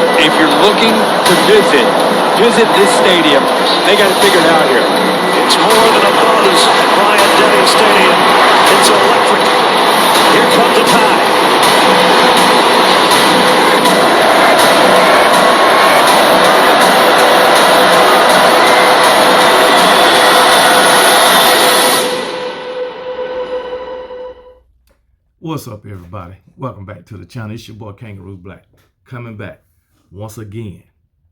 If you're looking to visit this stadium. They got it figured out here. It's more than a buzz at Bryant-Denny Stadium. It's electric. Here comes the tie. What's up, everybody? Welcome back to the channel. It's your boy Kangaroo Black, coming back once again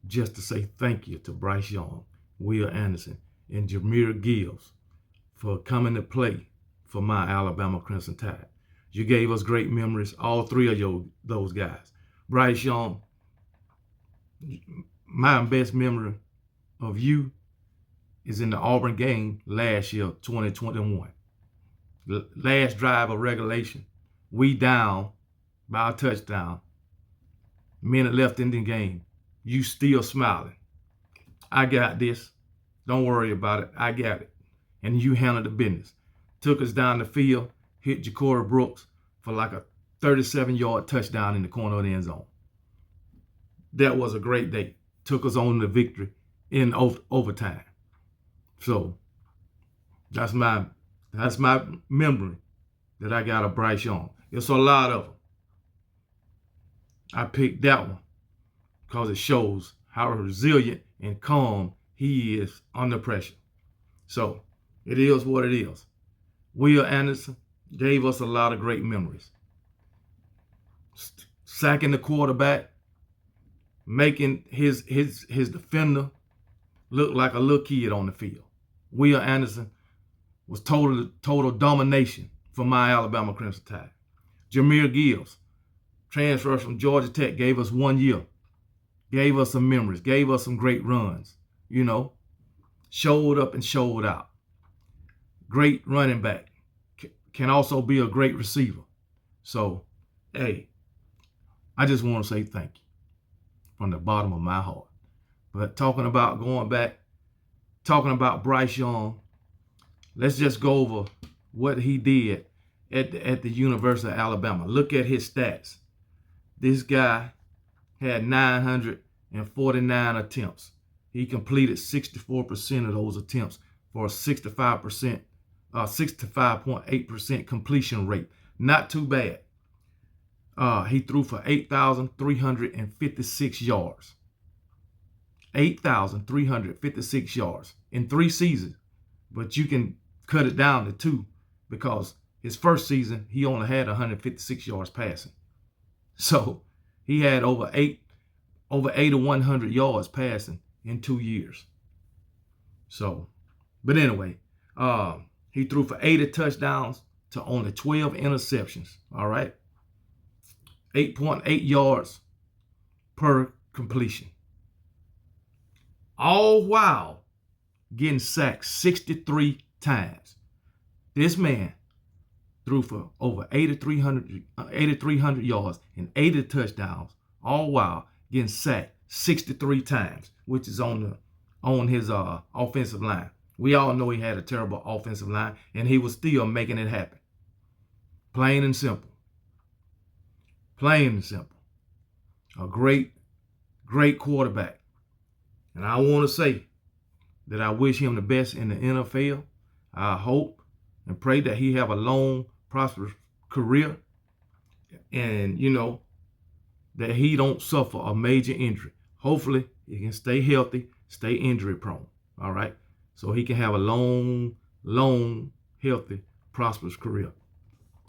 just to say thank you to Bryce Young, Will Anderson, and Jamir Gibbs for coming to play for my Alabama Crimson Tide. You gave us great memories, all three of those guys. Bryce Young, my best memory of you is in the Auburn game last year, 2021. Last drive of regulation. We down by a touchdown. Minute left in the game. You still smiling. I got this. Don't worry about it. I got it. And you handled the business. Took us down the field, hit Ja'Cory Brooks for like a 37-yard touchdown in the corner of the end zone. That was a great day. Took us on the victory in overtime. So that's my memory that I got of Bryce Young. It's a lot of them. I picked that one because it shows how resilient and calm he is under pressure. So it is what it is. Will Anderson gave us a lot of great memories. Sacking the quarterback, making his defender look like a little kid on the field. Will Anderson was total domination for my Alabama Crimson Tide. Jamir Gibbs, transfer from Georgia Tech, gave us 1 year, gave us some memories, gave us some great runs, showed up and showed out. Great running back, can also be a great receiver. So, hey, I just want to say thank you from the bottom of my heart. But talking about going back, talking about Bryce Young, let's just go over what he did at the University of Alabama. Look at his stats. This guy had 949 attempts. He completed 64% of those attempts for a 65.8% completion rate. Not too bad. He threw for 8,356 yards. 8,356 yards in 3 seasons. But you can cut it down to 2 because his first season, he only had 156 yards passing. So he had over 8,100 yards passing in 2 years. So, but anyway, he threw for 80 touchdowns to only 12 interceptions. All right. 8.8 yards per completion. All while getting sacked 63 times. This man threw for over 8,300 yards and 80 touchdowns, all while getting sacked 63 times, which is on his offensive line. We all know he had a terrible offensive line, and he was still making it happen. Plain and simple. Plain and simple. A great, great quarterback. And I want to say that I wish him the best in the NFL. I hope and pray that he have a long, prosperous career, and that he don't suffer a major injury. Hopefully he can stay healthy, stay injury prone. All right, so he can have a long, healthy, prosperous career.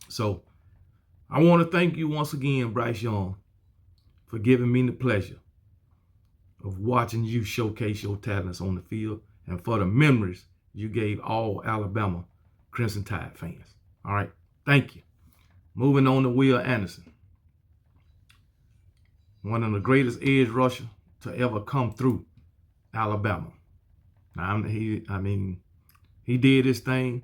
So I want to thank you once again, Bryce Young, for giving me the pleasure of watching you showcase your talents on the field, and for the memories you gave all Alabama Crimson Tide fans. All right, thank you. Moving on to Will Anderson, one of the greatest edge rushers to ever come through Alabama. Now, he did his thing.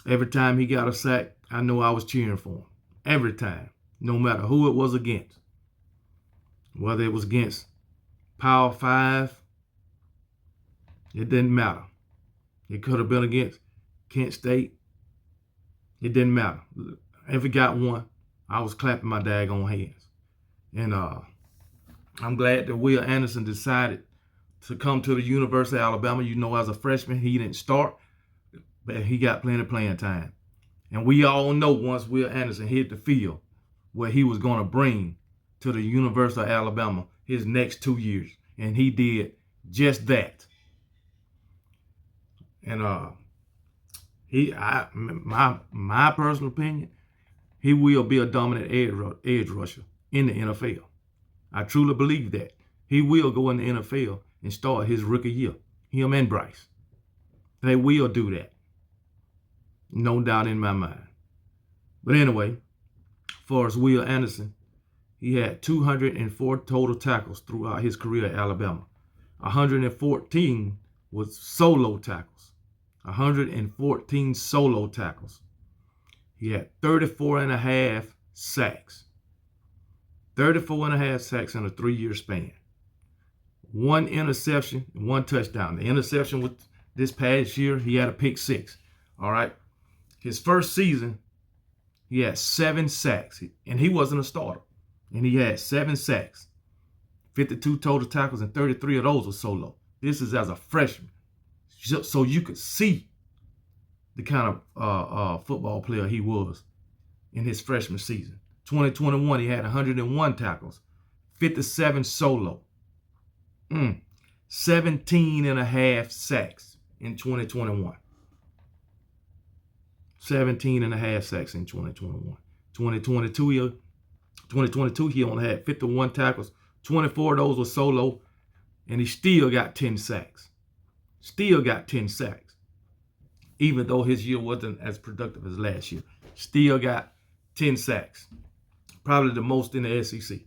Every time he got a sack, I know I was cheering for him. Every time, no matter who it was against. Whether it was against Power 5, it didn't matter. It could have been against Kent State. It didn't matter. If he got one, I was clapping my daggone hands. And I'm glad that Will Anderson decided to come to the University of Alabama. You know, as a freshman, he didn't start, but he got plenty of playing time. And we all know once Will Anderson hit the field what he was going to bring to the University of Alabama his next 2 years. And he did just that. And my personal opinion, he will be a dominant edge rusher in the NFL. I truly believe that. He will go in the NFL and start his rookie year. Him and Bryce. They will do that. No doubt in my mind. But anyway, as far as Will Anderson, he had 204 total tackles throughout his career at Alabama. 114 was solo tackles. 114 solo tackles. He had 34 and a half sacks. 34 and a half sacks in a 3-year span. 1 interception and 1 touchdown. The interception was this past year, he had a pick 6. All right. His first season, he had 7 sacks, and he wasn't a starter. And he had 7 sacks, 52 total tackles, and 33 of those were solo. This is as a freshman. So you could see the kind of football player he was in his freshman season. 2021, he had 101 tackles, 57 solo, 17 and a half sacks in 2021. 17 and a half sacks in 2021. 2022, he only had 51 tackles. 24 of those were solo, and he still got 10 sacks. Still got 10 sacks. Even though his year wasn't as productive as last year. Still got 10 sacks. Probably the most in the SEC.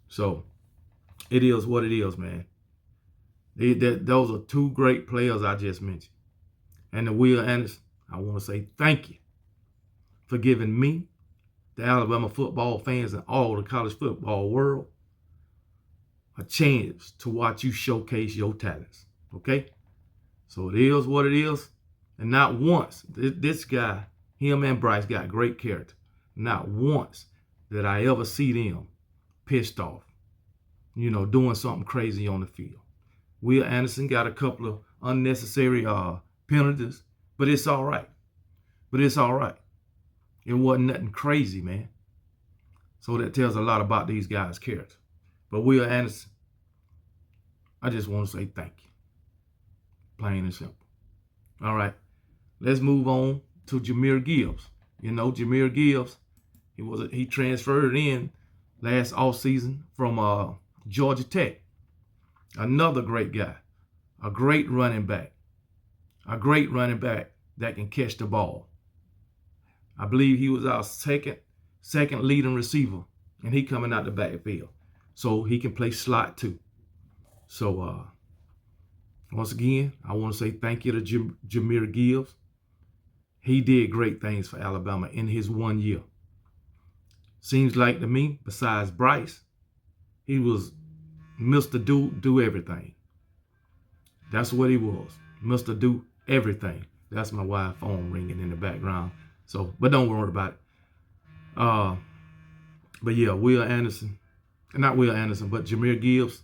So, it is what it is, man. Those are 2 great players I just mentioned. And the Will Anderson, I want to say thank you for giving me, the Alabama football fans, and all the college football world a chance to watch you showcase your talents. Okay? So it is what it is. And not once, this guy, him and Bryce got great character. Not once did I ever see them pissed off, doing something crazy on the field. Will Anderson got a couple of unnecessary penalties, but it's all right. It wasn't nothing crazy, man. So that tells a lot about these guys' character. But Will Anderson, I just want to say thank you. Plain and simple. All right. Let's move on to Jamir Gibbs. Jamir Gibbs, he transferred in last offseason from Georgia Tech. Another great guy. A great running back. A great running back that can catch the ball. I believe he was our second leading receiver, and he coming out the backfield. So he can play slot too. So once again, I want to say thank you to Jamir Gibbs. He did great things for Alabama in his 1 year. Seems like to me, besides Bryce, he was Mr. Do Everything. That's what he was. Mr. Do Everything. That's my wife's phone ringing in the background. So, but don't worry about it. But yeah, not Will Anderson, but Jamir Gibbs,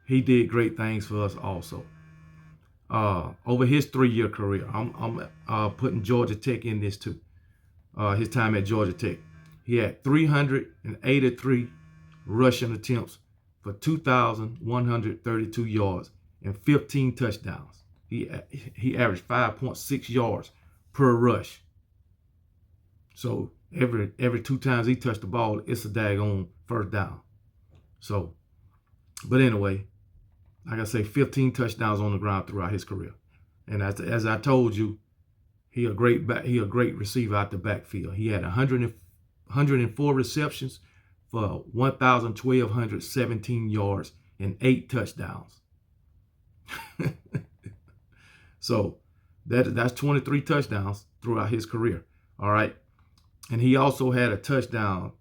he did great things for us also. Over his 3-year career, I'm putting Georgia Tech in this too. His time at Georgia Tech, he had 383 rushing attempts for 2,132 yards and 15 touchdowns. He averaged 5.6 yards per rush. So every 2 times he touched the ball, it's a daggone first down. So, but anyway, like I say, 15 touchdowns on the ground throughout his career. And as I told you, he a great receiver out the backfield. He had 104 receptions for 1,217 yards and 8 touchdowns. So that's 23 touchdowns throughout his career. All right. And he also had a touchdown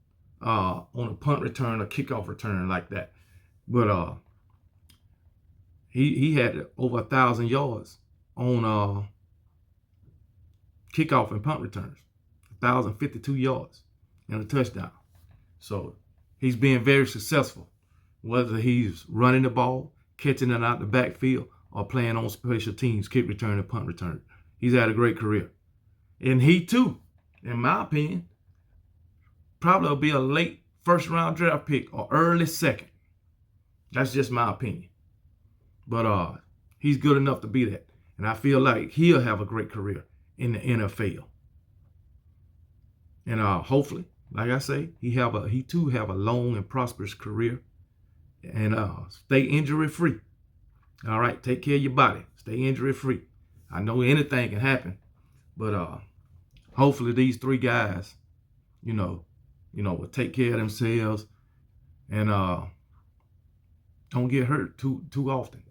on a punt return, a kickoff return like that. But he had over 1,000 yards on kickoff and punt returns. 1,052 yards and a touchdown. So he's being very successful whether he's running the ball, catching it out the backfield, or playing on special teams, kick return and punt return. He's had a great career. And he too, in my opinion, probably will be a late first-round draft pick or early second. That's just my opinion. But he's good enough to be that. And I feel like he'll have a great career in the NFL. And hopefully, like I say, he too have a long and prosperous career. And stay injury-free. All right, take care of your body. Stay injury-free. I know anything can happen. But hopefully these three guys, will take care of themselves and don't get hurt too often,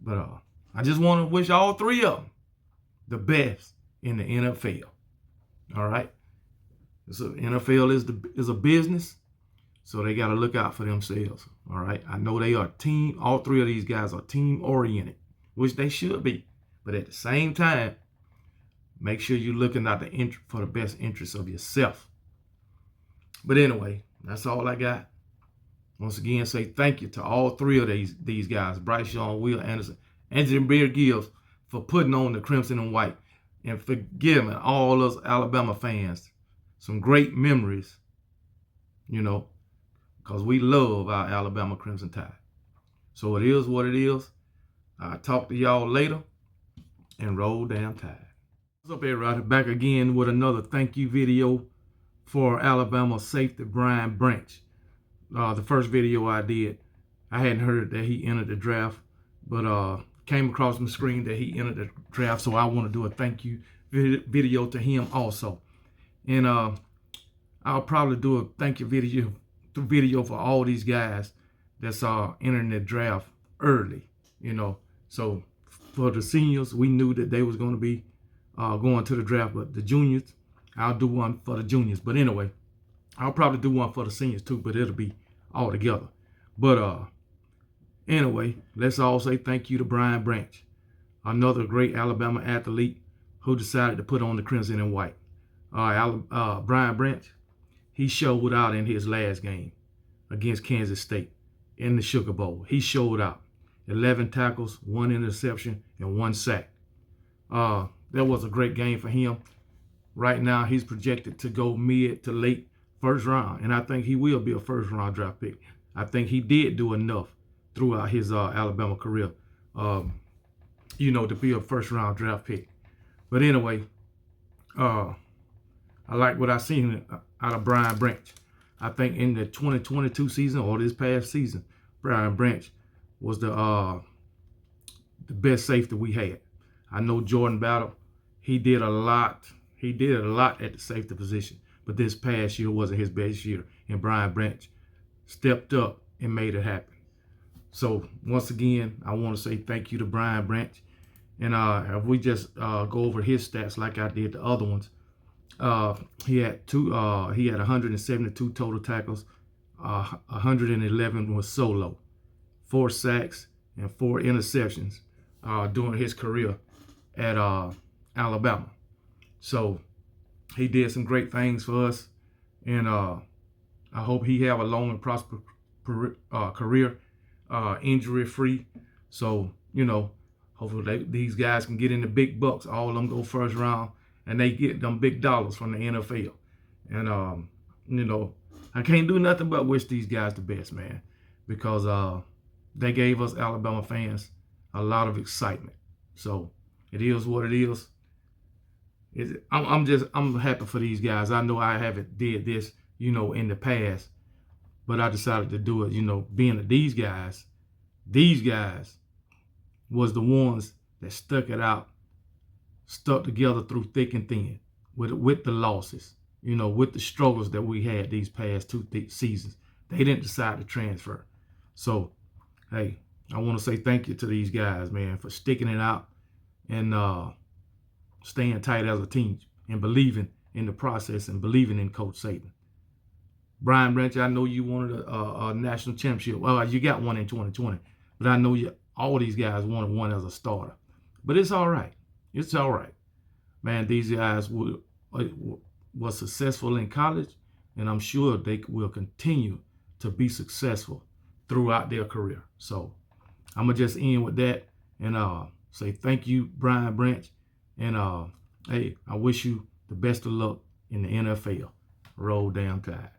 But I just want to wish all three of them the best in the NFL. All right. So NFL is a business, so they got to look out for themselves. All right. I know they are team. All three of these guys are team oriented, which they should be. But at the same time, make sure you're looking out for the best interests of yourself. But anyway, that's all I got. Once again, say thank you to all three of these guys, Bryce Young, Will Anderson, and Jamir Gibbs, for putting on the crimson and white and for giving all us Alabama fans some great memories, because we love our Alabama Crimson Tide. So it is what it is. I'll talk to y'all later, and roll damn Tide. What's up, everybody? Back again with another thank you video for Alabama safety Brian Branch. The first video I did, I hadn't heard that he entered the draft, but came across my screen that he entered the draft, so I want to do a thank you video to him also. And I'll probably do a thank you video for all these guys that's entering the draft early, So for the seniors, we knew that they was going to be going to the draft, but the juniors, I'll do one for the juniors. But anyway, I'll probably do one for the seniors too, but it'll be all together. But anyway, let's all say thank you to Brian Branch, another great Alabama athlete who decided to put on the crimson and white. Brian Branch, he showed out in his last game against Kansas State in the Sugar Bowl. He showed out. 11 tackles, 1 interception, and 1 sack. That was a great game for him. Right now, he's projected to go mid to late first round, and I think he will be a first-round draft pick. I think he did do enough throughout his Alabama career, to be a first-round draft pick. But anyway, I like what I seen out of Brian Branch. I think in the 2022 season or this past season, Brian Branch was the best safety we had. I know Jordan Battle, he did a lot. He did a lot at the safety position, but this past year wasn't his best year, and Brian Branch stepped up and made it happen. So once again, I want to say thank you to Brian Branch. And if we just go over his stats like I did the other ones, he had 172 total tackles, 111 was solo, 4 sacks and 4 interceptions during his career at Alabama. So he did some great things for us, and I hope he have a long and prosperous career, injury-free. So, hopefully these guys can get in the big bucks. All of them go first round, and they get them big dollars from the NFL. And, I can't do nothing but wish these guys the best, man, because they gave us Alabama fans a lot of excitement. So it is what it is. I'm happy for these guys. I know I haven't did this, in the past, but I decided to do it, being that these guys was the ones that stuck it out, stuck together through thick and thin with the losses, with the struggles that we had these past 2 seasons. They didn't decide to transfer. So, hey, I want to say thank you to these guys, man, for sticking it out and staying tight as a team and believing in the process and believing in Coach Saban. Brian Branch, I know you wanted a national championship. Well, you got one in 2020, but I know all these guys wanted one as a starter. But it's all right. It's all right. Man, these guys were successful in college, and I'm sure they will continue to be successful throughout their career. So I'm going to just end with that and say thank you, Brian Branch. And hey, I wish you the best of luck in the NFL. Roll damn Tide.